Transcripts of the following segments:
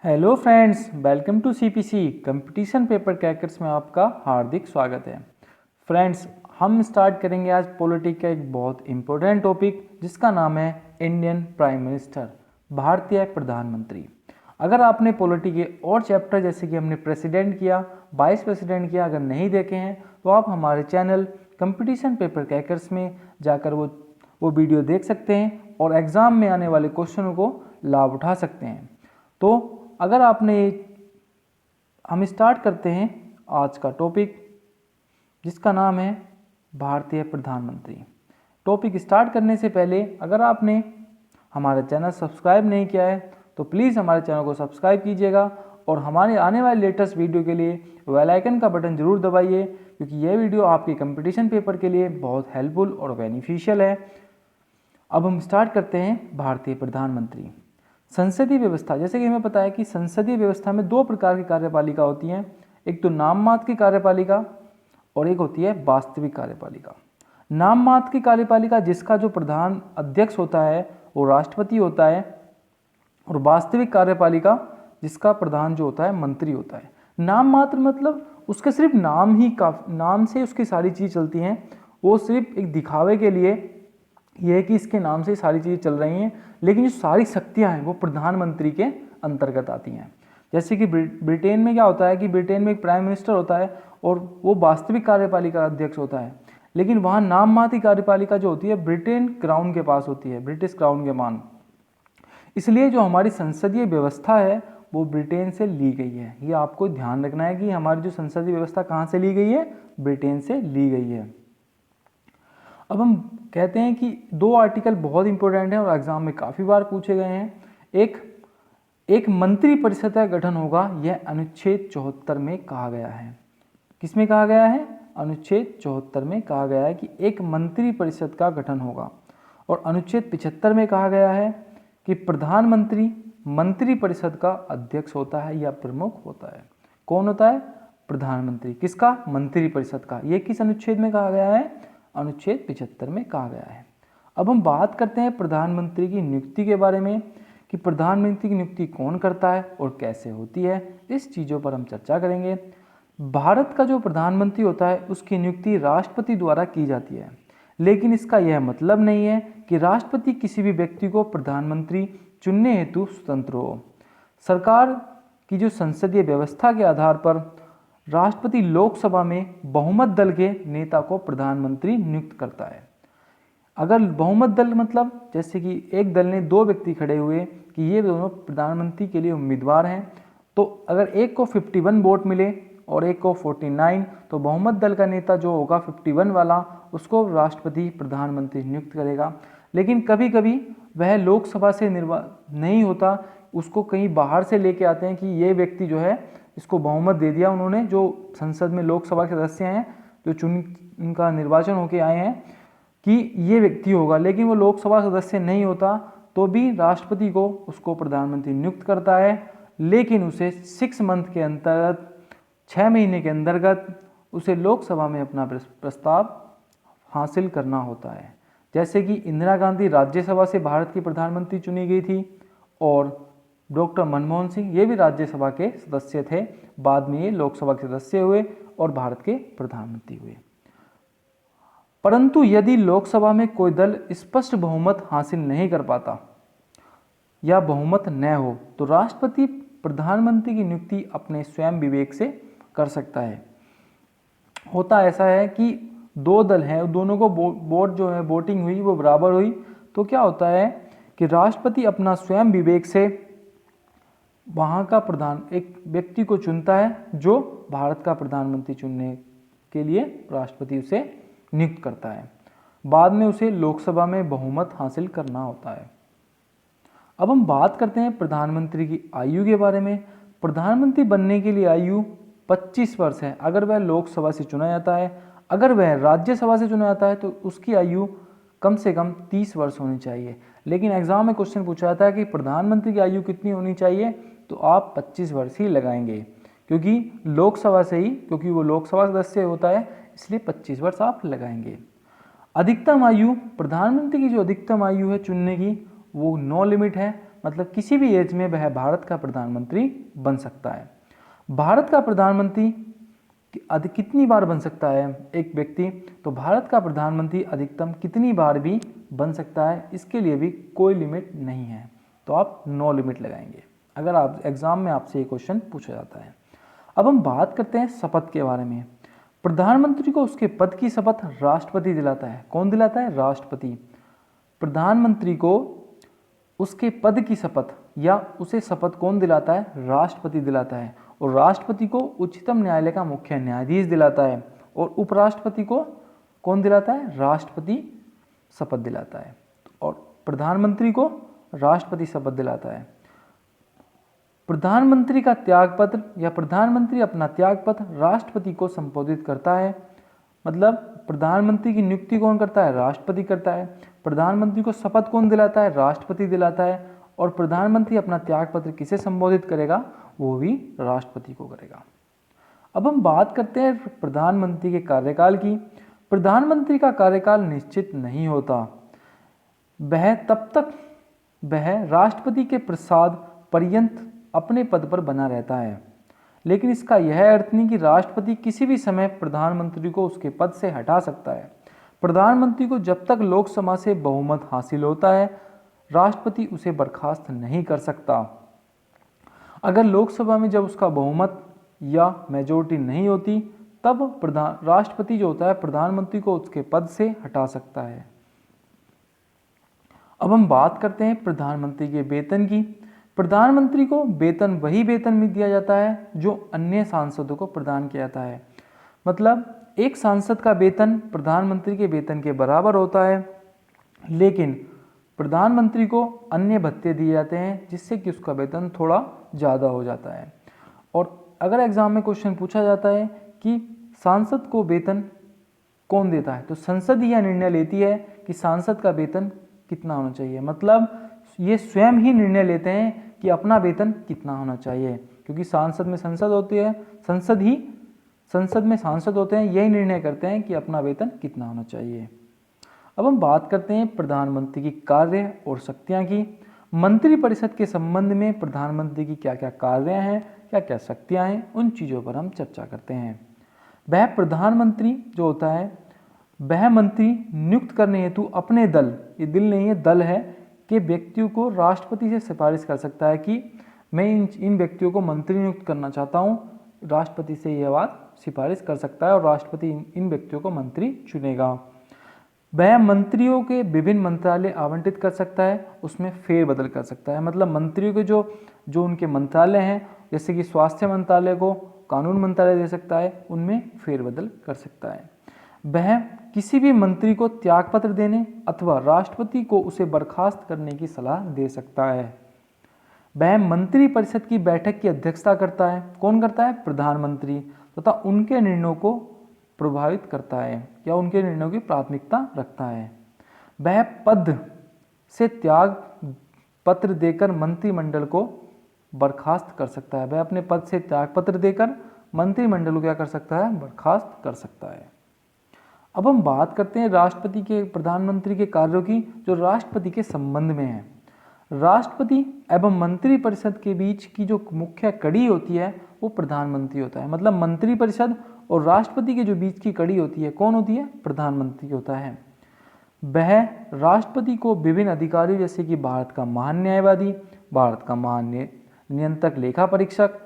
Hello friends, welcome to CPC competition paper crackers में आपका हार्दिक स्वागत है। फ्रेंड्स, हम स्टार्ट करेंगे आज पॉलिटिक्स का एक बहुत इम्पोर्टेंट टॉपिक जिसका नाम है इंडियन प्राइम मिनिस्टर, भारतीय प्रधानमंत्री। अगर आपने पॉलिटी के और चैप्टर जैसे कि हमने प्रेसिडेंट किया, वाइस प्रेसिडेंट किया अगर नहीं देखे हैं तो आप हमारे चैनल कंपटीशन पेपर क्रैकर्स में जाकर वो वीडियो देख सकते हैं और एग्ज़ाम में आने वाले क्वेश्चनों को लाभ उठा सकते हैं। तो अगर आपने हम स्टार्ट करते हैं आज का टॉपिक जिसका नाम है भारतीय प्रधानमंत्री। टॉपिक स्टार्ट करने से पहले अगर आपने हमारा चैनल सब्सक्राइब नहीं किया है तो प्लीज़ हमारे चैनल को सब्सक्राइब कीजिएगा और हमारे आने वाले लेटेस्ट वीडियो के लिए बेल आइकन का बटन जरूर दबाइए, क्योंकि यह वीडियो आपके कंपटीशन पेपर के लिए बहुत हेल्पफुल और बेनिफिशियल है। अब हम स्टार्ट करते हैं भारतीय प्रधानमंत्री। संसदीय व्यवस्था, जैसे कि हमें पता है कि संसदीय व्यवस्था में दो प्रकार की कार्यपालिका होती हैं, एक तो नाम मात्र की कार्यपालिका और एक होती है वास्तविक कार्यपालिका। नाम मात्र की कार्यपालिका जिसका जो प्रधान अध्यक्ष होता है वो राष्ट्रपति होता है, और वास्तविक कार्यपालिका जिसका प्रधान जो होता है मंत्री होता है। नाम मात्र मतलब उसके सिर्फ नाम से उसकी सारी चीज़ चलती हैं, वो सिर्फ एक दिखावे के लिए यह है कि इसके नाम से सारी चीज़ें चल रही हैं, लेकिन जो सारी शक्तियां हैं वो प्रधानमंत्री के अंतर्गत आती हैं। जैसे कि ब्रिटेन में क्या होता है कि ब्रिटेन में एक प्राइम मिनिस्टर होता है और वो वास्तविक कार्यपालिका अध्यक्ष होता है, लेकिन वहाँ नाम मात्र कार्यपालिका जो होती है ब्रिटेन क्राउन के पास होती है, ब्रिटिश क्राउन के मान। इसलिए जो हमारी संसदीय व्यवस्था है वो ब्रिटेन से ली गई है। ये आपको ध्यान रखना है कि हमारी जो संसदीय व्यवस्था कहाँ से ली गई है, ब्रिटेन से ली गई है। अब हम कहते हैं कि दो आर्टिकल बहुत इंपॉर्टेंट हैं और एग्जाम में काफ़ी बार पूछे गए हैं। एक मंत्री परिषद का गठन होगा, यह अनुच्छेद 74 में कहा गया है। किसमें कहा गया है? अनुच्छेद 74 में कहा गया है कि एक मंत्री परिषद का गठन होगा। और अनुच्छेद 75 में कहा गया है कि प्रधानमंत्री मंत्री परिषद का अध्यक्ष होता है या प्रमुख होता है। कौन होता है? प्रधानमंत्री। किसका? मंत्री परिषद का। यह किस अनुच्छेद में कहा गया है? अनुच्छेद 75 में कहा गया है। अब हम बात करते हैं प्रधानमंत्री की नियुक्ति के बारे में कि प्रधानमंत्री की नियुक्ति कौन करता है और कैसे होती है। इस चीज़ों पर हम चर्चा करेंगे। भारत का जो प्रधानमंत्री होता है उसकी नियुक्ति राष्ट्रपति द्वारा की जाती है, लेकिन इसका यह मतलब नहीं है कि राष्ट्रपति किसी भी व्यक्ति को प्रधानमंत्री चुनने हेतु स्वतंत्र हो। सरकार की जो संसदीय व्यवस्था के आधार पर राष्ट्रपति लोकसभा में बहुमत दल के नेता को प्रधानमंत्री नियुक्त करता है। अगर बहुमत दल मतलब जैसे कि एक दल ने दो व्यक्ति खड़े हुए कि ये दोनों प्रधानमंत्री के लिए उम्मीदवार हैं, तो अगर एक को 51 वोट मिले और एक को 49, तो बहुमत दल का नेता जो होगा 51 वाला उसको राष्ट्रपति प्रधानमंत्री नियुक्त करेगा। लेकिन कभी कभी वह लोकसभा से नहीं होता, उसको कहीं बाहर से लेके आते हैं कि ये व्यक्ति जो है इसको बहुमत दे दिया उन्होंने, जो संसद में लोकसभा के सदस्य हैं जो उनका निर्वाचन होके आए हैं कि ये व्यक्ति होगा, लेकिन वो लोकसभा सदस्य नहीं होता तो भी राष्ट्रपति को उसको प्रधानमंत्री नियुक्त करता है, लेकिन उसे 6 मंथ के अंतर्गत 6 महीने के अंतर्गत उसे लोकसभा में अपना प्रस्ताव हासिल करना होता है। जैसे कि इंदिरा गांधी राज्यसभा से भारत की प्रधानमंत्री चुनी गई थी और डॉक्टर मनमोहन सिंह ये भी राज्यसभा के सदस्य थे, बाद में ये लोकसभा के सदस्य हुए और भारत के प्रधानमंत्री हुए। परंतु यदि लोकसभा में कोई दल स्पष्ट बहुमत हासिल नहीं कर पाता या बहुमत न हो तो राष्ट्रपति प्रधानमंत्री की नियुक्ति अपने स्वयं विवेक से कर सकता है। होता ऐसा है कि दो दल हैं, दोनों को वोट जो है वोटिंग हुई वो बराबर हुई, तो क्या होता है कि राष्ट्रपति अपना स्वयं विवेक से वहाँ का एक व्यक्ति को चुनता है जो भारत का प्रधानमंत्री चुनने के लिए राष्ट्रपति उसे नियुक्त करता है। बाद में उसे लोकसभा में बहुमत हासिल करना होता है। अब हम बात करते हैं प्रधानमंत्री की आयु के बारे में। प्रधानमंत्री बनने के लिए आयु 25 वर्ष है अगर वह लोकसभा से चुना जाता है। अगर वह राज्यसभा से चुना जाता है तो उसकी आयु कम से कम 30 वर्ष होनी चाहिए। लेकिन एग्जाम में क्वेश्चन पूछा जाता है कि प्रधानमंत्री की आयु कितनी होनी चाहिए, तो आप 25 वर्ष ही लगाएंगे, क्योंकि वो लोकसभा सदस्य होता है, इसलिए 25 वर्ष आप लगाएंगे। अधिकतम आयु, प्रधानमंत्री की जो अधिकतम आयु है चुनने की वो नो लिमिट है, मतलब किसी भी एज में वह भारत का प्रधानमंत्री बन सकता है। भारत का प्रधानमंत्री कितनी बार बन सकता है एक व्यक्ति, तो भारत का प्रधानमंत्री अधिकतम कितनी बार भी बन सकता है, इसके लिए भी कोई लिमिट नहीं है, तो आप नो लिमिट लगाएंगे अगर आप एग्जाम में आपसे ये क्वेश्चन पूछा जाता है। अब हम बात करते हैं शपथ के बारे में। प्रधानमंत्री को उसके पद की शपथ राष्ट्रपति दिलाता है। कौन दिलाता है? राष्ट्रपति। प्रधानमंत्री को उसके पद की शपथ या उसे शपथ कौन दिलाता है? राष्ट्रपति दिलाता है। और राष्ट्रपति को उच्चतम न्यायालय का मुख्य न्यायाधीश दिलाता है। और उपराष्ट्रपति को कौन दिलाता है? राष्ट्रपति शपथ दिलाता है। और प्रधानमंत्री को राष्ट्रपति शपथ दिलाता है। प्रधानमंत्री का त्यागपत्र या प्रधानमंत्री अपना त्यागपत्र राष्ट्रपति को संबोधित करता है। मतलब प्रधानमंत्री की नियुक्ति कौन करता है? राष्ट्रपति करता है। प्रधानमंत्री को शपथ कौन दिलाता है? राष्ट्रपति दिलाता है। और प्रधानमंत्री अपना त्यागपत्र किसे संबोधित करेगा? वो भी राष्ट्रपति को करेगा। अब हम बात करते हैं प्रधानमंत्री के कार्यकाल की। प्रधानमंत्री का कार्यकाल निश्चित नहीं होता, वह तब तक राष्ट्रपति के प्रसाद पर्यंत अपने पद पर बना रहता है। लेकिन इसका यह अर्थ नहीं कि राष्ट्रपति किसी भी समय प्रधानमंत्री को उसके पद से हटा सकता है। प्रधानमंत्री को जब तक लोकसभा से बहुमत हासिल होता है, राष्ट्रपति उसे बर्खास्त नहीं कर सकता। अगर लोकसभा में जब उसका बहुमत या मेजोरिटी नहीं होती, तब राष्ट्रपति जो होता है प्रधानमंत्री को उसके पद से हटा सकता है। अब हम बात करते हैं प्रधानमंत्री के वेतन की। प्रधानमंत्री को वेतन वही वेतन में दिया जाता है जो अन्य सांसदों को प्रदान किया जाता है। मतलब एक सांसद का वेतन प्रधानमंत्री के वेतन के बराबर होता है, लेकिन प्रधानमंत्री को अन्य भत्ते दिए जाते हैं जिससे कि उसका वेतन थोड़ा ज़्यादा हो जाता है। और अगर एग्जाम में क्वेश्चन पूछा जाता है कि सांसद को वेतन कौन देता है, तो संसद ही यह निर्णय लेती है कि सांसद का वेतन कितना होना चाहिए। मतलब ये स्वयं ही निर्णय लेते हैं कि अपना वेतन कितना होना चाहिए, क्योंकि संसद में संसद होती है, संसद में सांसद होते हैं, यही निर्णय करते हैं कि अपना वेतन कितना होना चाहिए। अब हम बात करते हैं प्रधानमंत्री की कार्य और शक्तियां की। मंत्रिपरिषद के संबंध में प्रधानमंत्री की क्या क्या कार्य हैं, क्या क्या शक्तियां हैं, उन चीज़ों पर हम चर्चा करते हैं। वह प्रधानमंत्री जो होता है, वह मंत्री नियुक्त करने हेतु अपने दल, ये दिल नहीं है दल है, के व्यक्तियों को राष्ट्रपति से सिफारिश कर सकता है कि मैं इन व्यक्तियों को मंत्री नियुक्त करना चाहता हूँ। राष्ट्रपति से यह बात सिफारिश कर सकता है और राष्ट्रपति इन व्यक्तियों को मंत्री चुनेगा। वह मंत्रियों के विभिन्न मंत्रालय आवंटित कर सकता है, उसमें फेरबदल कर सकता है। मतलब मंत्रियों के जो उनके मंत्रालय हैं, जैसे कि स्वास्थ्य मंत्रालय को कानून मंत्रालय दे सकता है, उनमें फेरबदल कर सकता है। वह किसी भी मंत्री को त्यागपत्र देने अथवा राष्ट्रपति को उसे बर्खास्त करने की सलाह दे सकता है। वह मंत्रिपरिषद की बैठक की अध्यक्षता करता है। कौन करता है? प्रधानमंत्री, तथा उनके निर्णयों को प्रभावित करता है या उनके निर्णयों की प्राथमिकता रखता है। वह पद से त्याग पत्र देकर मंत्रिमंडल को बर्खास्त कर सकता है। वह अपने पद से त्याग पत्र देकर मंत्रिमंडल को क्या कर सकता है? बर्खास्त कर सकता है। अब हम बात करते हैं राष्ट्रपति के प्रधानमंत्री के कार्यों की, जो राष्ट्रपति के संबंध में है। राष्ट्रपति एवं मंत्रिपरिषद के बीच की जो मुख्य कड़ी होती है वो प्रधानमंत्री होता है। मतलब मंत्रिपरिषद और राष्ट्रपति के जो बीच की कड़ी होती है, कौन होती है? प्रधानमंत्री होता है। वह राष्ट्रपति को विभिन्न अधिकारियों जैसे कि भारत का महान न्यायवादी, भारत का महान नियंत्रक लेखा परीक्षक,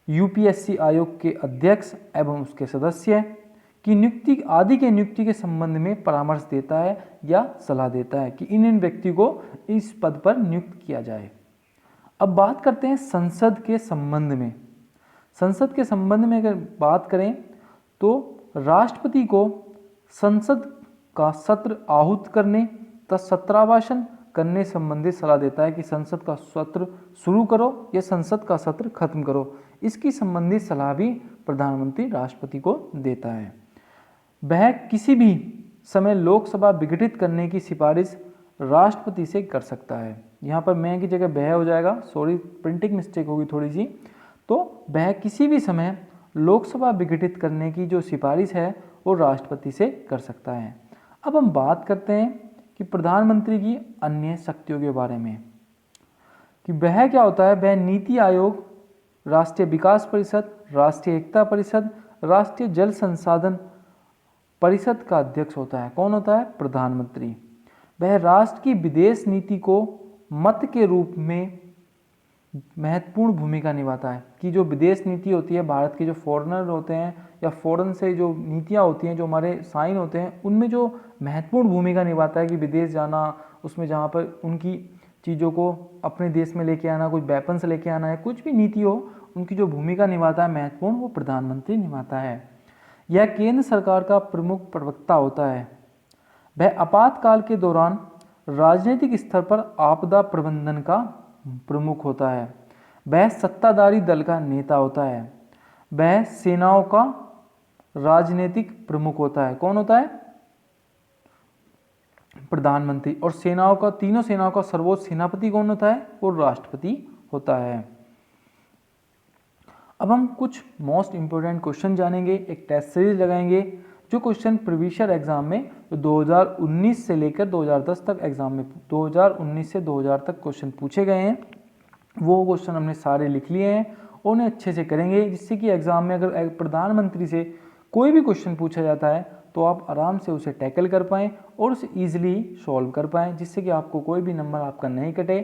यूपीएससी आयोग के अध्यक्ष एवं उसके सदस्य की नियुक्ति आदि के नियुक्ति के संबंध में परामर्श देता है या सलाह देता है कि इन व्यक्ति को इस पद पर नियुक्त किया जाए। अब बात करते हैं संसद के संबंध में। संसद के संबंध में अगर बात करें तो राष्ट्रपति को संसद का सत्र आहूत करने तथा सत्राभाषण करने संबंधी सलाह देता है कि संसद का सत्र शुरू करो या संसद का सत्र खत्म करो। इसकी संबंधी सलाह भी प्रधानमंत्री राष्ट्रपति को देता है। वह किसी भी समय लोकसभा विघटित करने की सिफारिश राष्ट्रपति से कर सकता है। यहाँ पर मैं की जगह वह हो जाएगा, सॉरी प्रिंटिंग मिस्टेक होगी थोड़ी सी। तो वह किसी भी समय लोकसभा विघटित करने की जो सिफारिश है वो राष्ट्रपति से कर सकता है। अब हम बात करते हैं कि प्रधानमंत्री की अन्य शक्तियों के बारे में। कि वह क्या होता है, वह नीति आयोग, राष्ट्रीय विकास परिषद, राष्ट्रीय एकता परिषद, राष्ट्रीय जल संसाधन परिषद का अध्यक्ष होता है। कौन होता है? प्रधानमंत्री। वह राष्ट्र की विदेश नीति को मत के रूप में महत्वपूर्ण भूमिका निभाता है, कि जो विदेश नीति होती है भारत के, जो फॉरेनर होते हैं या फॉरेन से जो नीतियाँ होती हैं जो हमारे साइन होते हैं, उनमें जो महत्वपूर्ण भूमिका निभाता है कि विदेश जाना, उसमें जहाँ पर उनकी चीज़ों को अपने देश में लेके आना, कुछ वेपन्स लेके आना है, कुछ भी नीति हो, उनकी जो भूमिका निभाता है महत्वपूर्ण, वो प्रधानमंत्री निभाता है। यह केंद्र सरकार का प्रमुख प्रवक्ता होता है। वह आपातकाल के दौरान राजनीतिक स्तर पर आपदा प्रबंधन का प्रमुख होता है। वह सत्ताधारी दल का नेता होता है। वह सेनाओं का राजनीतिक प्रमुख होता है। कौन होता है? प्रधानमंत्री। और सेनाओं का, तीनों सेनाओं का सर्वोच्च सेनापति कौन होता है? वो राष्ट्रपति होता है। अब हम कुछ मोस्ट इंपोर्टेंट क्वेश्चन जानेंगे, एक टेस्ट सीरीज लगाएंगे। जो क्वेश्चन प्रीवियस एग्जाम में 2019 से लेकर 2010 तक एग्जाम में 2019 से 2000 तक क्वेश्चन पूछे गए हैं, वो क्वेश्चन हमने सारे लिख लिए हैं और उन्हें अच्छे से करेंगे, जिससे कि एग्जाम में अगर प्रधानमंत्री से कोई भी क्वेश्चन पूछा जाता है तो आप आराम से उसे टैकल कर पाएँ और उसे ईजिली सॉल्व कर पाएँ, जिससे कि आपको कोई भी नंबर आपका नहीं कटे।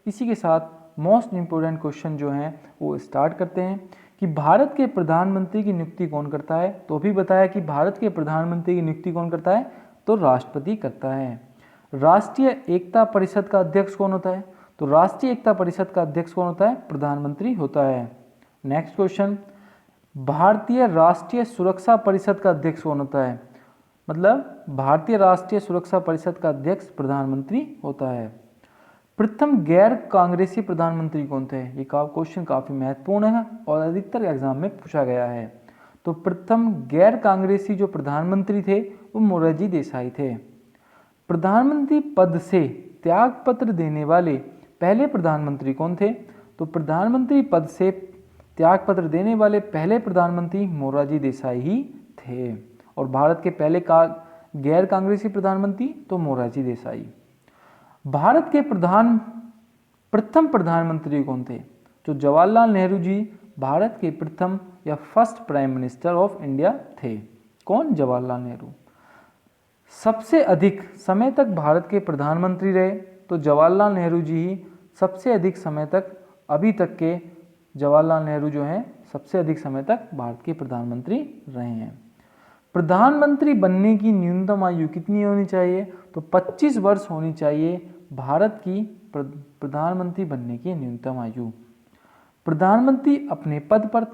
इसी के साथ मोस्ट इम्पोर्टेंट क्वेश्चन जो हैं वो स्टार्ट करते हैं कि भारत के प्रधानमंत्री की नियुक्ति कौन करता है। तो अभी बताया कि भारत के प्रधानमंत्री की नियुक्ति कौन करता है? तो राष्ट्रपति करता है। राष्ट्रीय एकता परिषद का अध्यक्ष कौन होता है? तो राष्ट्रीय एकता परिषद का अध्यक्ष कौन होता है? प्रधानमंत्री होता है। नेक्स्ट क्वेश्चन, भारतीय राष्ट्रीय सुरक्षा परिषद का अध्यक्ष कौन होता है? मतलब भारतीय राष्ट्रीय सुरक्षा परिषद का अध्यक्ष प्रधानमंत्री होता है। प्रथम गैर कांग्रेसी प्रधानमंत्री कौन थे? ये क्वेश्चन काफी महत्वपूर्ण है और अधिकतर एग्जाम में पूछा गया है। तो प्रथम गैर कांग्रेसी जो प्रधानमंत्री थे वो मोरारजी देसाई थे। प्रधानमंत्री पद से त्यागपत्र देने वाले पहले प्रधानमंत्री कौन थे? तो प्रधानमंत्री पद से त्यागपत्र देने वाले पहले प्रधानमंत्री मोरारजी देसाई ही थे। और भारत के पहले गैर कांग्रेसी प्रधानमंत्री तो मोरारजी देसाई। भारत के प्रथम प्रधानमंत्री कौन थे? जो जवाहरलाल नेहरू जी भारत के प्रथम या first prime minister of India थे। कौन? जवाहरलाल नेहरू। सबसे अधिक समय तक भारत के प्रधानमंत्री रहे तो जवाहरलाल नेहरू जी ही सबसे अधिक समय तक, अभी तक के जवाहरलाल नेहरू जो हैं सबसे अधिक समय तक भारत के प्रधानमंत्री रहे हैं। प्रधानमंत्री बनने की न्यूनतम आयु कितनी होनी चाहिए? तो 25 वर्ष होनी चाहिए भारत की प्रधानमंत्री बनने की न्यूनतम आयु। प्रधानमंत्री अपने पद पर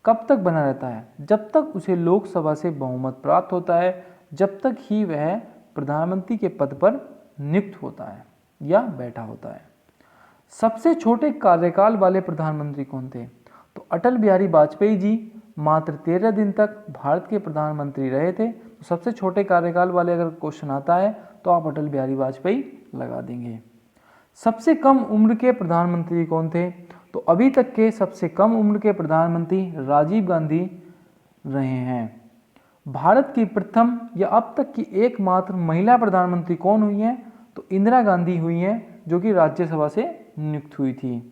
कब तक बना रहता है? जब तक उसे लोकसभा से बहुमत प्राप्त होता है, जब तक ही वह प्रधानमंत्री के पद पर नियुक्त होता है या बैठा होता है। सबसे छोटे कार्यकाल वाले प्रधानमंत्री कौन थे? तो अटल बिहारी वाजपेयी जी मात्र 13 दिन तक भारत के प्रधानमंत्री रहे थे। तो सबसे छोटे कार्यकाल वाले अगर क्वेश्चन आता है तो आप अटल बिहारी वाजपेयी लगा देंगे। सबसे कम उम्र के प्रधानमंत्री कौन थे? तो अभी तक के सबसे कम उम्र के प्रधानमंत्री राजीव गांधी रहे हैं। भारत की प्रथम या अब तक की एकमात्र महिला प्रधानमंत्री कौन हुई हैं? तो इंदिरा गांधी हुई हैं, जो कि राज्यसभा से नियुक्त हुई थी।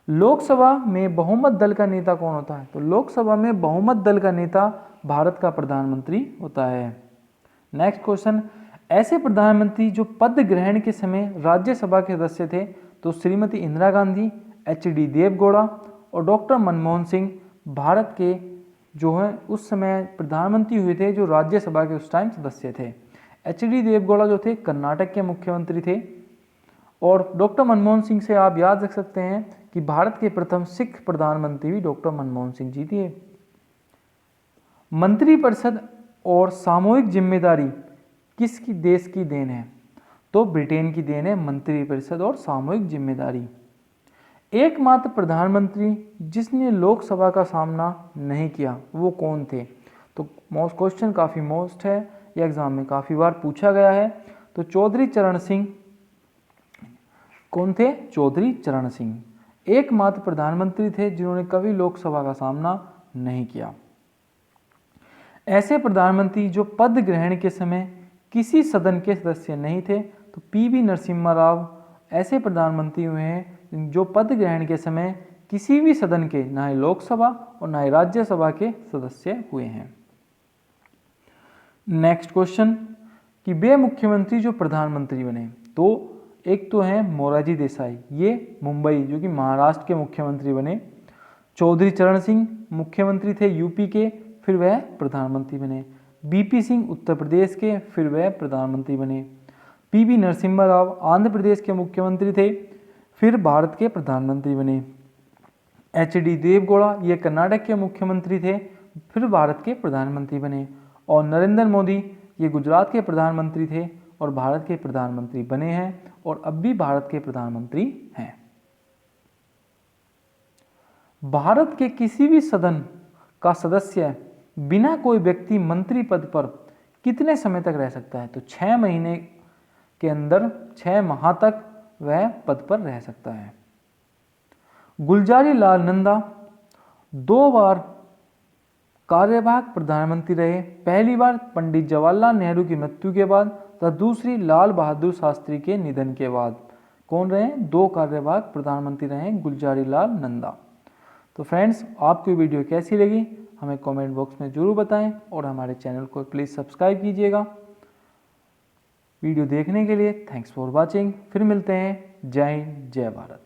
लोकसभा में बहुमत दल का नेता कौन होता है? तो लोकसभा में बहुमत दल का नेता भारत का प्रधानमंत्री होता है। नेक्स्ट क्वेश्चन, ऐसे प्रधानमंत्री जो पद ग्रहण के समय राज्यसभा के सदस्य थे तो श्रीमती इंदिरा गांधी, एच.डी. देवगौड़ा और डॉक्टर मनमोहन सिंह भारत के जो है उस समय प्रधानमंत्री हुए थे, जो राज्यसभा के उस टाइम सदस्य थे। एच.डी. देवगौड़ा जो थे कर्नाटक के मुख्यमंत्री थे और डॉक्टर मनमोहन सिंह से आप याद रख सकते हैं कि भारत के प्रथम सिख प्रधानमंत्री भी डॉक्टर मनमोहन सिंह जी थे। मंत्रिपरिषद और सामूहिक जिम्मेदारी किसकी देश की देन है? तो ब्रिटेन की देन है मंत्रिपरिषद और सामूहिक जिम्मेदारी। एकमात्र प्रधानमंत्री जिसने लोकसभा का सामना नहीं किया वो कौन थे? तो क्वेश्चन काफ़ी मोस्ट है, ये एग्जाम में काफ़ी बार पूछा गया है। तो चौधरी चरण सिंह कौन थे? चौधरी चरण सिंह एकमात्र प्रधानमंत्री थे जिन्होंने कभी लोकसभा का सामना नहीं किया। ऐसे प्रधानमंत्री जो पद ग्रहण के समय किसी सदन के सदस्य नहीं थे तो पी.वी. नरसिम्हा राव, ऐसे प्रधानमंत्री हुए हैं जो पद ग्रहण के समय किसी भी सदन के, ना ही लोकसभा और ना ही राज्यसभा के सदस्य हुए हैं। नेक्स्ट क्वेश्चन कि वे मुख्यमंत्री जो प्रधानमंत्री बने, तो एक तो हैं मोरारजी देसाई, ये मुंबई जो कि महाराष्ट्र के मुख्यमंत्री बने। चौधरी चरण सिंह मुख्यमंत्री थे यूपी के, फिर वह प्रधानमंत्री बने। बीपी सिंह उत्तर प्रदेश के, फिर वह प्रधानमंत्री बने। पीवी नरसिम्हा राव आंध्र प्रदेश के मुख्यमंत्री थे, फिर भारत के प्रधानमंत्री बने। एचडी देवगौड़ा ये कर्नाटक के मुख्यमंत्री थे, फिर भारत के प्रधानमंत्री बने। और नरेंद्र मोदी ये गुजरात के प्रधानमंत्री थे और भारत के प्रधानमंत्री बने हैं और अब भी भारत के प्रधानमंत्री हैं। भारत के किसी भी सदन का सदस्य बिना कोई व्यक्ति मंत्री पद पर कितने समय तक रह सकता है? तो 6 महीने के अंदर 6 माह तक वह पद पर रह सकता है। गुलजारी लाल नंदा 2 बार कार्यवाहक प्रधानमंत्री रहे, पहली बार पंडित जवाहरलाल नेहरू की मृत्यु के बाद तथा दूसरी लाल बहादुर शास्त्री के निधन के बाद। कौन रहे? 2 कार्यवाहक प्रधानमंत्री रहे गुलजारी लाल नंदा। तो फ्रेंड्स, आपको वीडियो कैसी लगी हमें कमेंट बॉक्स में जरूर बताएं और हमारे चैनल को प्लीज़ सब्सक्राइब कीजिएगा। वीडियो देखने के लिए थैंक्स फॉर वॉचिंग। फिर मिलते हैं। जय हिंद, जय भारत।